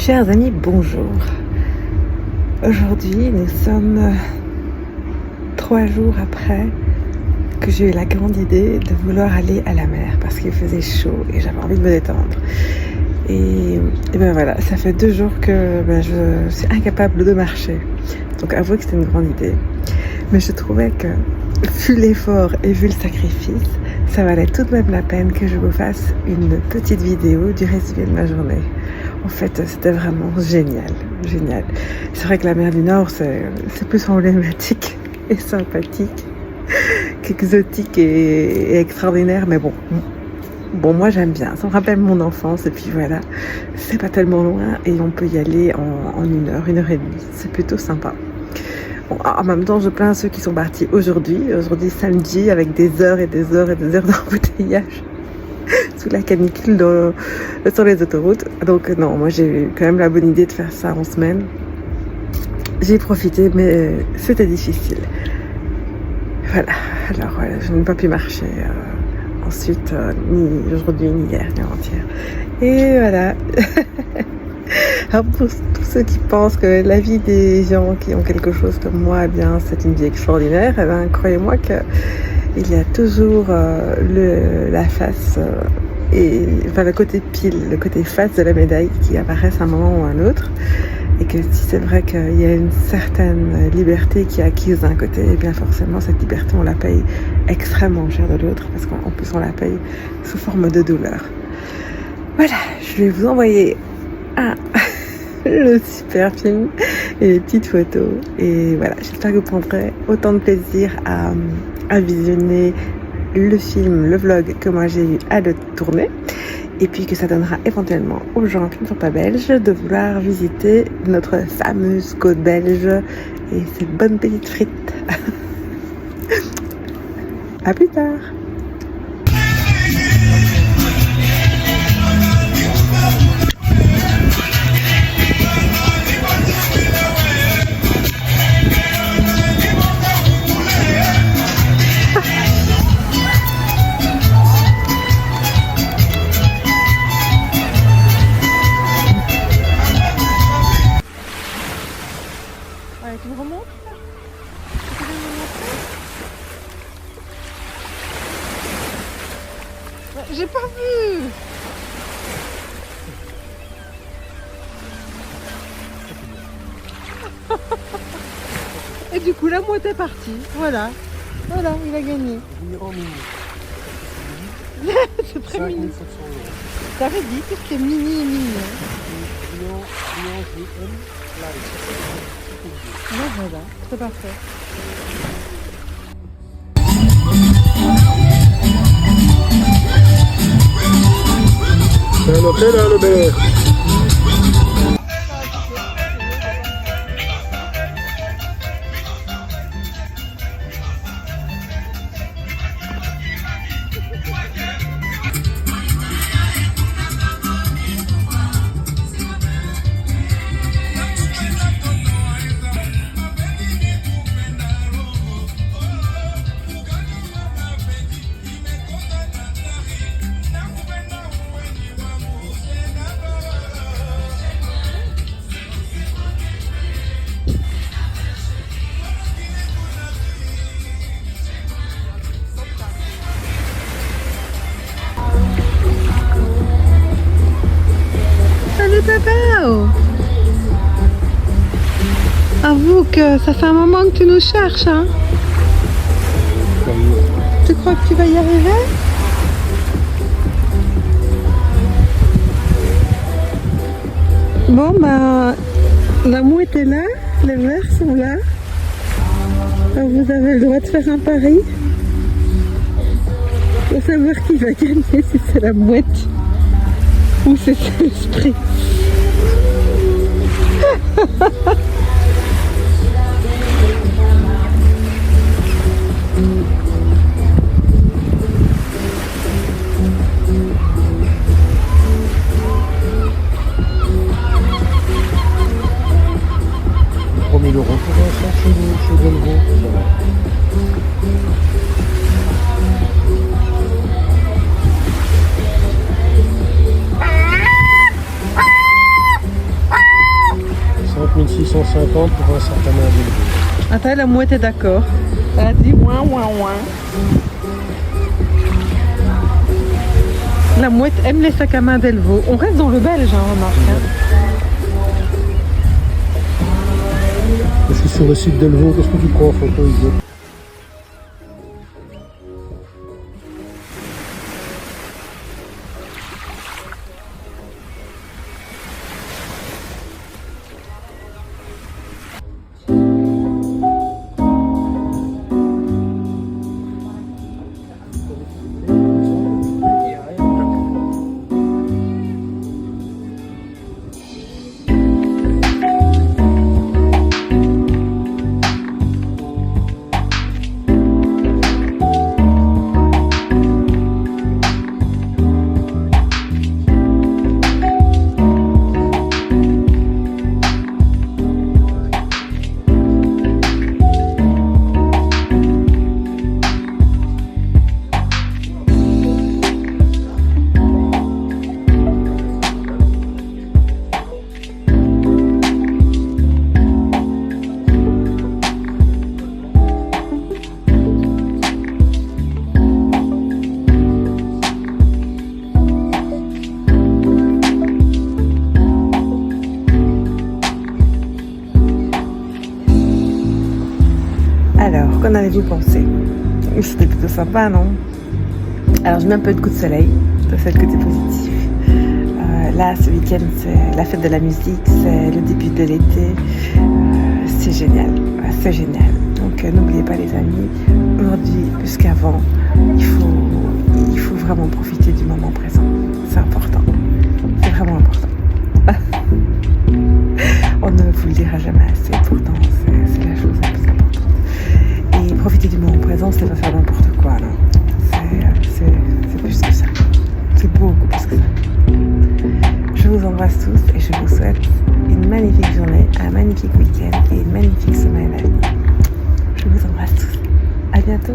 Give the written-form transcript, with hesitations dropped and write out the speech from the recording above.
Chers amis, bonjour. Aujourd'hui, nous sommes 3 jours après que j'ai eu la grande idée de vouloir aller à la mer parce qu'il faisait chaud et j'avais envie de me détendre. Et ben voilà, ça fait 2 jours que je suis incapable de marcher. Donc avouez que c'était une grande idée. Mais je trouvais que, vu l'effort et vu le sacrifice, ça valait tout de même la peine que je vous fasse une petite vidéo du résumé de ma journée. En fait, c'était vraiment génial, génial. C'est vrai que la mer du Nord, c'est plus emblématique et sympathique qu'exotique et extraordinaire. Mais bon, moi j'aime bien. Ça me rappelle mon enfance et puis voilà, c'est pas tellement loin et on peut y aller en 1 heure, 1 heure et demie. C'est plutôt sympa. Bon, en même temps, je plains ceux qui sont partis aujourd'hui samedi, avec des heures et des heures et des heures d'embouteillage sous la canicule sur les autoroutes. Donc non, moi j'ai eu quand même la bonne idée de faire ça en semaine. J'ai profité, mais c'était difficile. Voilà, alors je n'ai pas pu marcher ensuite, ni aujourd'hui, ni hier, ni avant-hier. Et voilà. Alors pour tous ceux qui pensent que la vie des gens qui ont quelque chose comme moi, eh bien c'est une vie extraordinaire, eh bien croyez-moi qu'il y a toujours la face le côté pile, le côté face de la médaille qui apparaissent à un moment ou à un autre. Et que si c'est vrai qu'il y a une certaine liberté qui est acquise d'un côté, et bien forcément cette liberté on la paye extrêmement cher de l'autre, parce qu'en plus on la paye sous forme de douleur. Voilà, je vais vous envoyer le super film et les petites photos. Et voilà, j'espère que vous prendrez autant de plaisir à visionner le film, le vlog que moi j'ai eu à le tourner. Et puis que ça donnera éventuellement aux gens qui ne sont pas belges de vouloir visiter notre fameuse côte belge et ces bonnes petites frites. À plus tard. Tu me remontes là? Tu peux me montrer? J'ai pas vu. Et du coup la moitié est partie. Voilà, il a gagné. C'est très mini. T'avais dit tout ce qui est mini et mini. Voilà, c'est parfait. C'est un hôtel à Albert. Salut papa. Avoue que ça fait un moment que tu nous cherches, hein. Tu crois que tu vas y arriver? Bon ben, la mouette est là, les verres sont là. Alors vous avez le droit de faire un pari pour savoir qui va gagner, si c'est la mouette ou si c'est l'esprit. Pour l'instant, chez Delvaux, ça va. un certain nombre d'éleveurs. Attends, la mouette est d'accord. Elle a dit ouin, ouin, ouin. La mouette aime les sacs à main d'Elvaux. On reste dans le belge, hein, remarque. Je suis sur le site d'Elvaux, qu'est-ce que tu prends en photo, Hugo? Alors, qu'en avez-vous pensé? C'était plutôt sympa, non? Alors, j'ai mis un peu de coup de soleil, ça c'est le côté positif. Là, ce week-end, c'est la fête de la musique, c'est le début de l'été. C'est génial, c'est génial. Donc, n'oubliez pas les amis, aujourd'hui plus qu'avant, il faut vraiment profiter du moment présent. C'est important, c'est vraiment important. On ne vous le dira jamais assez, pourtant c'est la chose la plus importante. Et profiter du moment présent, c'est pas faire n'importe quoi, non. C'est plus que ça. C'est beaucoup plus que ça. Je vous embrasse tous et je vous souhaite une magnifique journée, un magnifique week-end et une magnifique semaine à venir. Je vous embrasse tous. À bientôt.